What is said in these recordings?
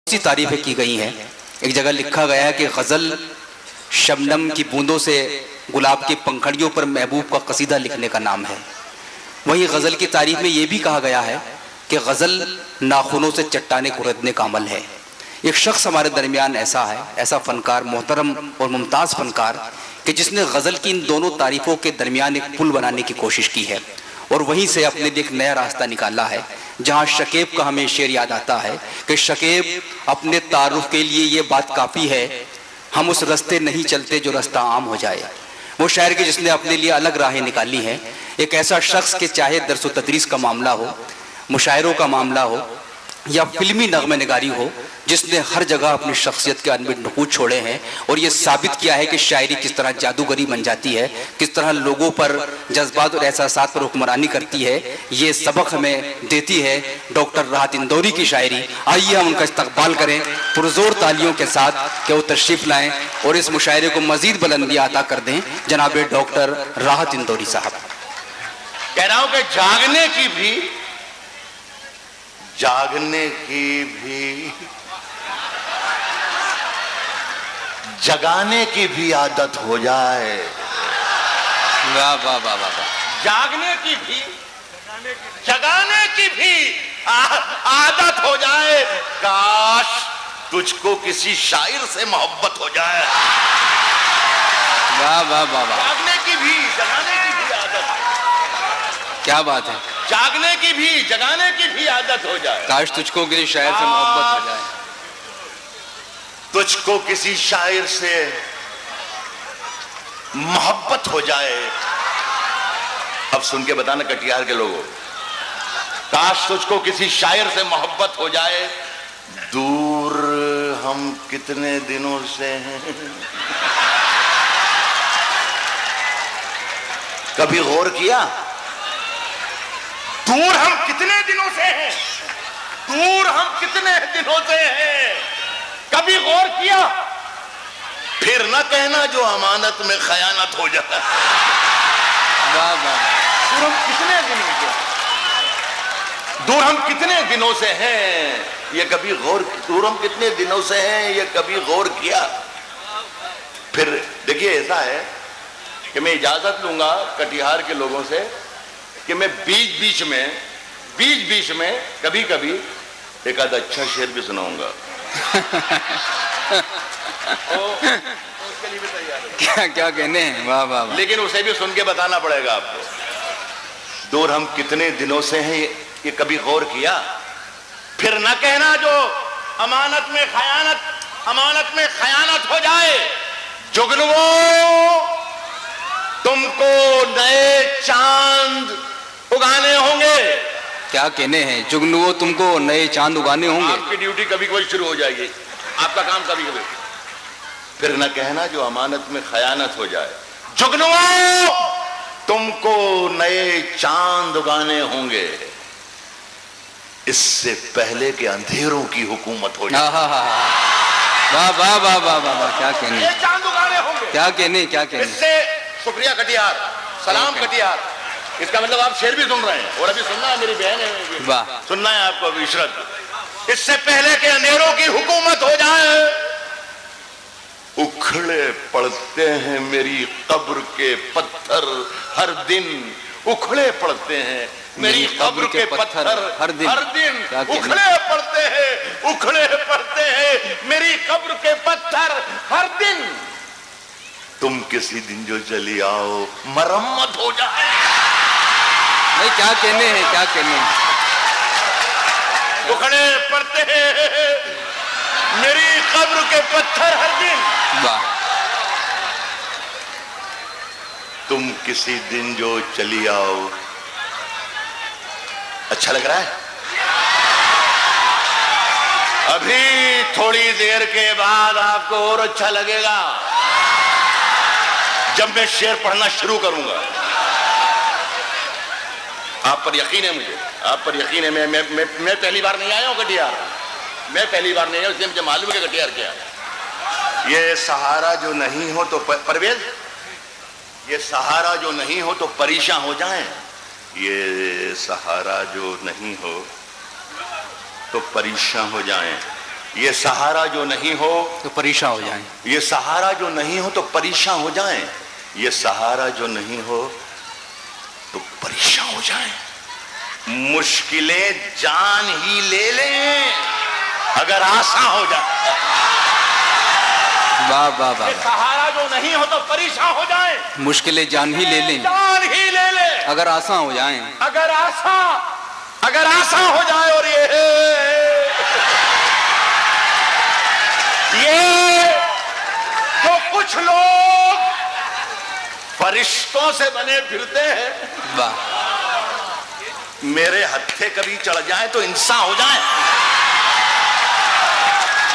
سی تعریفیں کی گئی ہیں. ایک جگہ لکھا گیا ہے کہ غزل شبنم کی بوندوں سے گلاب کی پنکھڑیوں پر محبوب کا قصیدہ لکھنے کا نام ہے. وہیں غزل کی تعریف میں یہ بھی کہا گیا ہے کہ غزل ناخنوں سے چٹانیں کھردنے کا عمل ہے. ایک شخص ہمارے درمیان ایسا ہے، ایسا فنکار، محترم اور ممتاز فنکار، کہ جس نے غزل کی ان دونوں تعریفوں کے درمیان ایک پل بنانے کی کوشش کی ہے اور وہیں سے اپنے لیے ایک نیا راستہ نکالا ہے. جہاں شکیب کا ہمیں شعر یاد آتا ہے کہ شکیب اپنے تعارف کے لیے یہ بات کافی ہے، ہم اس رستے نہیں چلتے جو رستہ عام ہو جائے. وہ شاعر کی جس نے اپنے لیے الگ راہیں نکالی ہیں. ایک ایسا شخص کہ چاہے درس و تدریس کا معاملہ ہو، مشاعروں کا معاملہ ہو یا فلمی نغمہ نگاری ہو، جس نے ہر جگہ اپنی شخصیت کے انمٹ نقوش چھوڑے ہیں اور یہ ثابت کیا ہے کہ شاعری کس طرح جادوگری بن جاتی ہے، کس طرح لوگوں پر جذبات اور احساسات پر حکمرانی کرتی ہے. یہ سبق ہمیں دیتی ہے ڈاکٹر راحت اندوری کی شاعری. آئیے ہم ان کا استقبال کریں پرزور تالیوں کے ساتھ کہ وہ تشریف لائیں اور اس مشاعرے کو مزید بلندی عطا کر دیں. جناب ڈاکٹر راحت اندوری صاحب. کہہ رہا ہوں کہ جاگنے کی بھی جگانے کی بھی عادت ہو جائے. واہ واہ واہ واہ. جاگنے کی بھی جگانے کی بھی عادت ہو جائے. کاش تجھ کو کسی شاعر سے محبت ہو جائے. واہ واہ واہ واہ. جاگنے کی بھی جگانے کی بھی عادت. کیا بات ہے. جاگنے کی بھی جگانے کی بھی عادت ہو جائے. کاش تجھ کو کسی شاعر سے محبت ہو جائے. تجھ کو کسی شاعر سے محبت ہو جائے. اب سن کے بتانا کٹیہار کے لوگوں، کاش تجھ کو کسی شاعر سے محبت ہو جائے. دور ہم کتنے دنوں سے ہیں. کبھی غور کیا؟ دور ہم کتنے دنوں سے ہیں. دور ہم کتنے دنوں سے ہیں. کبھی غور کیا؟ پھر نہ کہنا جو امانت میں خیانت ہو جائے. واہ واہ. دور ہم کتنے دنوں سے دور ہم کتنے دنوں سے ہیں یہ کبھی غور. دور ہم کتنے دنوں سے ہیں یہ کبھی غور کیا؟ پھر دیکھیے ایسا ہے کہ میں اجازت لوں گا کٹیہار کے لوگوں سے کہ میں بیچ بیچ میں کبھی کبھی ایک آدھا اچھا شعر بھی سناؤں گا. کیا کہنے ہیں. واہ واہ واہ. لیکن اسے بھی سن کے بتانا پڑے گا آپ کو. دور ہم کتنے دنوں سے ہیں یہ کبھی غور کیا؟ پھر نہ کہنا جو امانت میں خیانت ہو جائے. جگنو تم کو نئے چاند اگانے ہوں گے. کیا کہنے ہیں. جگنو تم کو نئے چاند اگانے ہوں گے. آپ کی ڈیوٹی کبھی کبھی شروع ہو جائے گی. آپ کا کام کبھی کبھی. پھر نہ کہنا جو امانت میں خیانت ہو جائے. جگنو تم کو نئے چاند اگانے ہوں گے. اس سے پہلے کہ اندھیروں کی حکومت ہو جائے. واہ واہ واہ واہ واہ. کیا کہنے. نئے چاند اگانے ہوں گے. کیا کہنے. کیا کہنے. اس سے شکریہ کٹیہار. سلام کٹیہار. اس کا مطلب آپ شعر بھی سن رہے ہیں اور ابھی سننا ہے. میری بہن ہے. واہ. سننا ہے آپ کو ابھی عشرت. اس سے پہلے کہ اندھیروں کی حکومت ہو جائے. اکھڑے پڑتے ہیں میری قبر کے پتھر ہر دن. اکھڑے پڑتے ہیں میری قبر کے پتھر ہر دن. اکھڑے پڑتے ہیں میری قبر کے پتھر ہر دن. تم کسی دن جو چلی آؤ مرمت ہو جائے. نہیں کیا کہنے ہیں. کیا کہنے ہیں. اکھڑے پڑتے ہیں میری قبر کے پتھر ہر دن. واہ. تم کسی دن جو چلی آؤ. اچھا لگ رہا ہے. ابھی تھوڑی دیر کے بعد آپ کو اور اچھا لگے گا جب میں شعر پڑھنا شروع کروں گا. آپ پر یقین ہے. مجھے آپ پر یقین ہے. میں پہلی بار نہیں آیا ہوں کٹیہار. میں پہلی بار نہیں آیا. اس لیے مجھے معلوم ہے کہ کٹیہار کیا ہے. یہ سہارا جو نہیں ہو تو پرویز یہ سہارا جو نہیں ہو تو پریشان ہو جائیں. یہ سہارا جو نہیں ہو تو پریشان ہو جائیں. یہ سہارا جو نہیں ہو تو پریشان ہو جائیں. یہ سہارا جو نہیں ہو تو پریشان ہو جائیں. یہ سہارا جو نہیں ہو تو پریشان ہو جائیں. مشکلیں جان ہی لے لیں اگر آسان ہو جائے. واہ واہ واہ. یہ سہارا جو نہیں ہو تو پریشان ہو جائیں. مشکلیں جان ہی لے لیں جان ہی لے لیں اگر آسان ہو جائیں. اگر آسان ہو جائے. اور یہ جو کچھ لوگ فرشتوں سے بنے پھرتے ہیں واہ. میرے ہتھے کبھی چڑھ جائیں تو انسان ہو جائیں.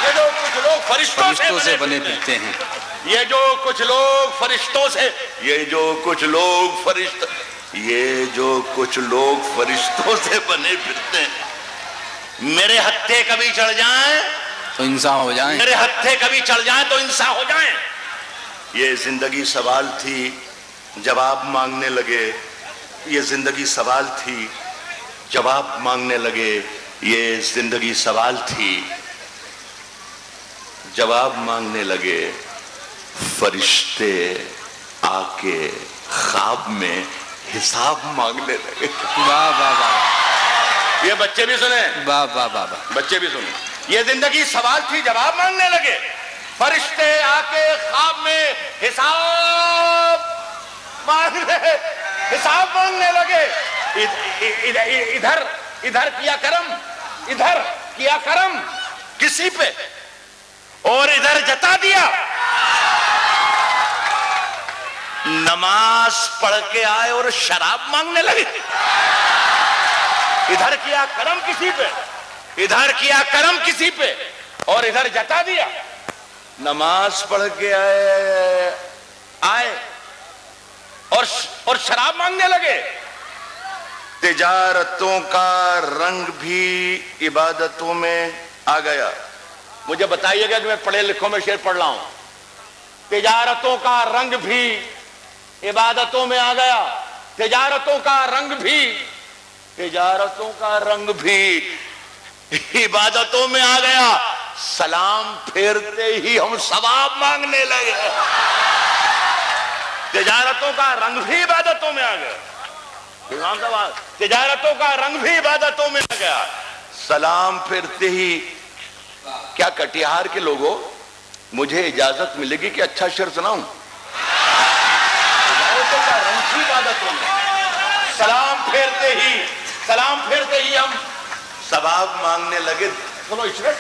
یہ جو کچھ لوگ فرشتوں سے بنے پھرتے ہیں. یہ جو کچھ لوگ فرشتوں سے یہ جو کچھ لوگ فرشتوں سے بنے پھرتے ہیں. میرے ہتھے کبھی چڑھ جائیں تو انسان ہو جائیں. میرے ہتھے کبھی چڑھ جائیں تو انسان ہو جائیں. یہ زندگی سوال تھی جواب مانگنے لگے. یہ زندگی سوال تھی جواب مانگنے لگے. یہ زندگی سوال تھی جواب مانگنے لگے. فرشتے آ کے خواب میں حساب مانگنے لگے. واہ واہ واہ. یہ بچے بھی سنیں. واہ واہ واہ واہ. بچے بھی سنیں. یہ زندگی سوال تھی جواب مانگنے لگے. فرشتے آ کے خواب میں حساب مانگنے لگے. ادھر کیا کرم کسی پہ اور ادھر جتا دیا. نماز پڑھ کے آئے اور شراب مانگنے لگے. ادھر کیا کرم کسی پہ اور ادھر جتا دیا. نماز پڑھ کے آئے اور شراب مانگنے لگے. تجارتوں کا رنگ بھی عبادتوں میں آ گیا. مجھے بتائیے گا کہ میں پڑھے لکھوں میں شعر پڑھ رہا ہوں. تجارتوں کا رنگ بھی عبادتوں میں آ گیا. تجارتوں کا رنگ بھی عبادتوں میں آ گیا. سلام پھیرتے ہی ہم ثواب مانگنے لگے. تجارتوں کا رنگ بھی عبادتوں میں آ گیا. تجارتوں کا رنگ بھی عبادتوں میں آ گیا. سلام پھیرتے ہی. کیا کٹیہار کے لوگوں مجھے اجازت ملے گی کہ اچھا شعر سناؤں؟ تجارتوں کا رنگ بھی عبادتوں میں. سلام پھیرتے ہی ہم ثواب مانگنے لگے. سنو عشرت.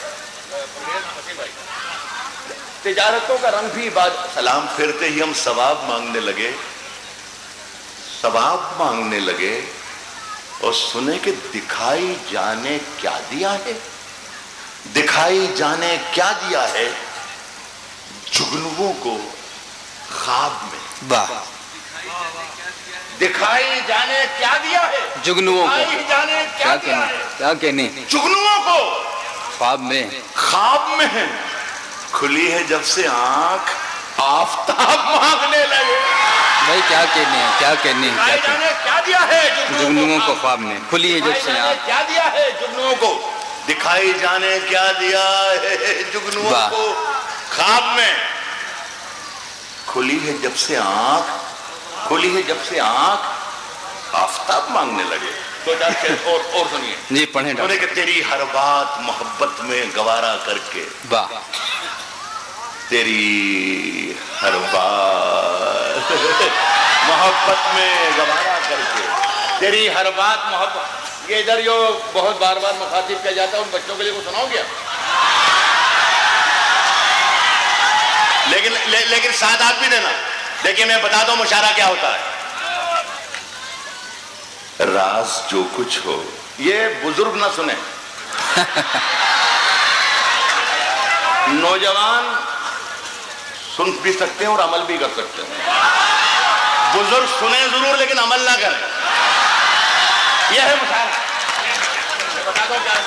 تجارتوں کا رنگ بھی سلام پھیرتے ہی ہم ثواب مانگنے لگے. اور سنے کہ دکھائی جانے کیا دیا ہے جگنوؤں کو خواب میں. واہ. دکھائی جانے کیا دیا ہے جگنوؤں کو. کیا دیا ہے کیا کہنے. جگنوؤں کو خواب میں ہے. کھلی ہے جب سے آنکھ آفتاب مانگنے لگے. بھائی کیا کہنے کیا دیا ہے جگنوؤں کو خواب میں. کھلی ہے جب سے آنکھ. کیا دیا ہے جگنوؤں کو. دکھائی جانے کیا دیا ہے جگنوؤں کو خواب میں. کھلی ہے جب سے آنکھ آفتاب مانگنے لگے. دو چار شعر اور سنیے. جی پڑھیں. کہ تیری ہر بات محبت میں گوارا کر کے. واہ. تیری ہر بات محبت میں گوارا کر کے. تیری ہر بات محبت. یہ ادھر جو بہت بار مخاطب کیا جاتا ہے ان بچوں کے لیے کچھ سناؤ گیا. لیکن ساتھ آپ بھی دینا. لیکن میں بتا دوں مشاعرہ کیا ہوتا ہے. راز جو کچھ ہو. یہ بزرگ نہ سنیں. نوجوان سن بھی سکتے ہیں اور عمل بھی کر سکتے ہیں. بزرگ سنیں ضرور لیکن عمل نہ کریں. یہ ہے مشاعرہ. بتا دو کیا ہے.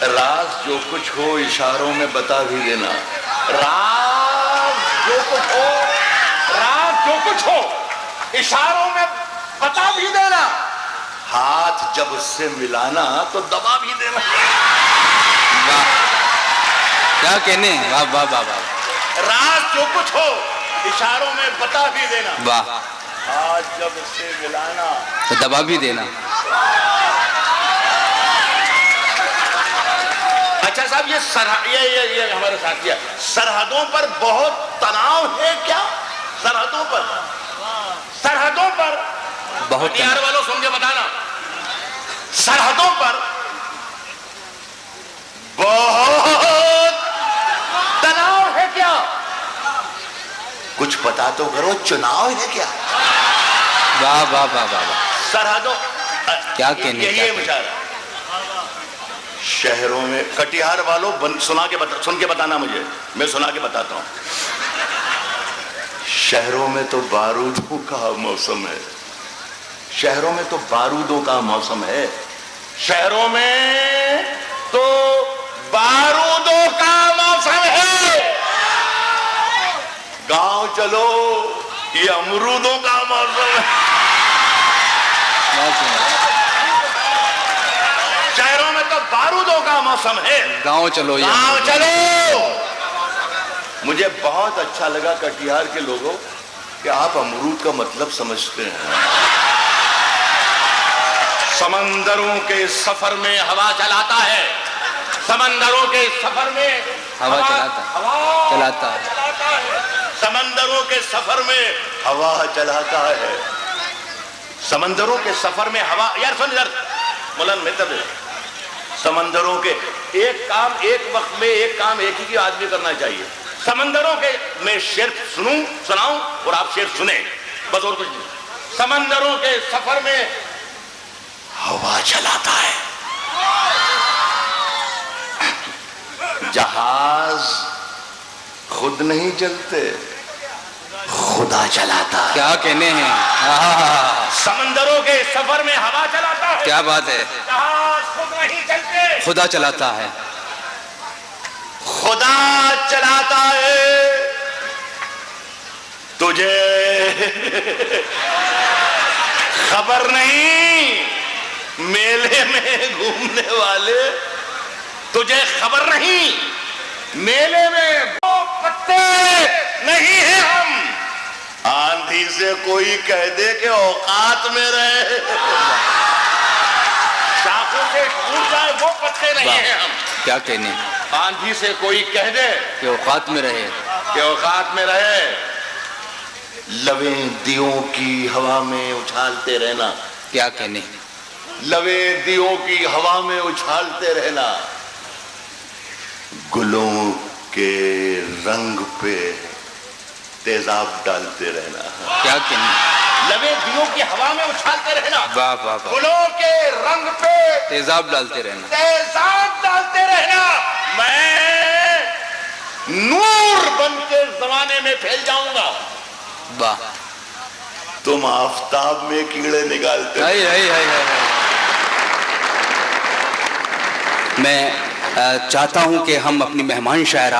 راز جو کچھ ہو اشاروں میں بتا بھی دینا. راز جو کچھ ہو اشاروں میں بتا بھی دینا. ہاتھ جب اس سے ملانا تو دبا بھی دینا. کیا کہنے ہیں، واہ واہ واہ واہ راز جو کچھ ہو اشاروں میں بتا بھی دینا، واہ، آج جب سے ملانا تو دبا بھی دینا۔ اچھا صاحب یہ ہمارے ساتھی ہے، سرحدوں پر بہت تناؤ ہے کیا؟ سرحدوں پر بہت ہتھیار والوں سن کے بتانا، سرحدوں پر بہت تناؤ ہے کیا؟ کچھ پتا تو کرو، چناؤ ہے کیا؟ واہ واہ واہ واہ واہ، سرحدوں کیا کہنے، یہی کیا ہے کہنے۔ مشاہدہ۔ شہروں میں کٹیہار والوں سن کے بتانا مجھے، میں سنا کے بتاتا ہوں۔ شہروں میں تو بارودوں کا موسم ہے، شہروں میں تو بارودوں کا موسم ہے، شہروں میں تو بارودوں کا موسم ہے۔ گاؤں چلو، یہ امرودوں کا موسم ہے۔ شہروں میں تو بارودوں کا موسم ہے، گاؤں چلو، گاؤں چلو۔ مجھے بہت اچھا لگا کٹیہار کے لوگوں کہ آپ امرود کا مطلب سمجھتے ہیں۔ سمندروں کے سفر میں ہوا چلاتا ہے، سمندروں کے سفر میں ہوا چلاتا ہے، سمندروں کے سفر میں ہوا چلاتا ہے، سمندروں کے سفر میں ہوا۔ یار سن یار مولانا مہتاب، سمندروں کے ایک کام ایک وقت میں ایک کام ایک ہی آدمی کرنا چاہیے۔ سمندروں کے میں شعر سناؤں اور آپ شعر سنیں، بس اور کچھ نہیں۔ سمندروں کے سفر میں ہوا چلاتا ہے، جہاز خود نہیں چلتے، خدا چلاتا ہے۔ کیا کہنے ہیں، سمندروں کے سفر میں ہوا چلاتا ہے، کیا بات ہے، جہاز خود نہیں چلتے، خدا چلاتا ہے۔ خدا چلاتا ہے۔ تجھے خبر نہیں میلے میں گھومنے والے، تجھے خبر نہیں میلے میں وہ پتے نہیں ہیں ہم۔ آندھی سے کوئی کہہ دے کہ اوقات میں رہے، شاخوں سے ٹوٹ جائے وہ پتے نہیں ہیں ہم۔ کیا کہنے، آندھی سے کوئی کہہ دے کہ اوقات میں رہے، کہ اوقات میں رہے، لویں دیوں کی ہوا میں اچھالتے رہنا، کیا کہنے، لویں دیوں کی ہوا میں اچھالتے رہنا، گلوں کے رنگ پہ تیزاب ڈالتے رہنا، کیا کہنے، لویں دیوں کی ہوا میں اچھالتے رہنا، واہ واہ واہ، گلوں کے رنگ پہ تیزاب ڈالتے رہنا، تیزاب ڈالتے رہنا۔ میں نور بن کے زمانے میں پھیل جاؤں گا، واہ، تم آفتاب میں کیڑے نکالتے ہو۔ میں چاہتا ہوں کہ ہم اپنی مہمان شاعر